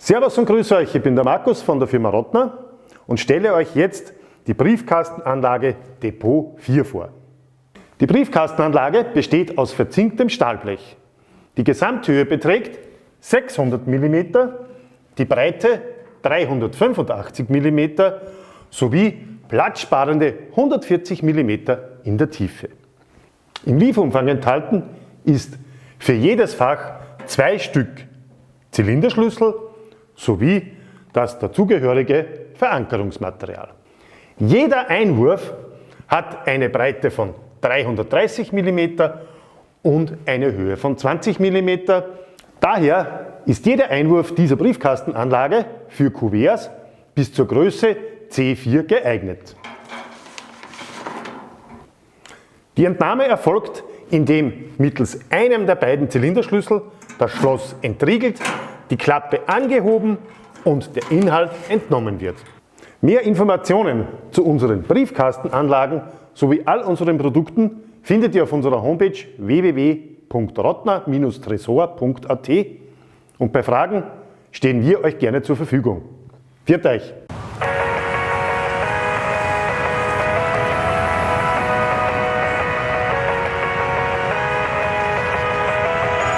Servus und grüß euch, ich bin der Markus von der Firma Rottner und stelle euch jetzt die Briefkastenanlage Depot 4 vor. Die Briefkastenanlage besteht aus verzinktem Stahlblech. Die Gesamthöhe beträgt 600 mm, die Breite 385 mm sowie platzsparende 140 mm in der Tiefe. Im Lieferumfang enthalten ist für jedes Fach 2 Stück Zylinderschlüssel sowie das dazugehörige Verankerungsmaterial. Jeder Einwurf hat eine Breite von 330 mm und eine Höhe von 20 mm. Daher ist jeder Einwurf dieser Briefkastenanlage für Kuverts bis zur Größe C4 geeignet. Die Entnahme erfolgt, indem mittels einem der beiden Zylinderschlüssel das Schloss entriegelt, die Klappe angehoben und der Inhalt entnommen wird. Mehr Informationen zu unseren Briefkastenanlagen sowie all unseren Produkten findet ihr auf unserer Homepage www.rottner-tresor.at und bei Fragen stehen wir euch gerne zur Verfügung. Viert euch!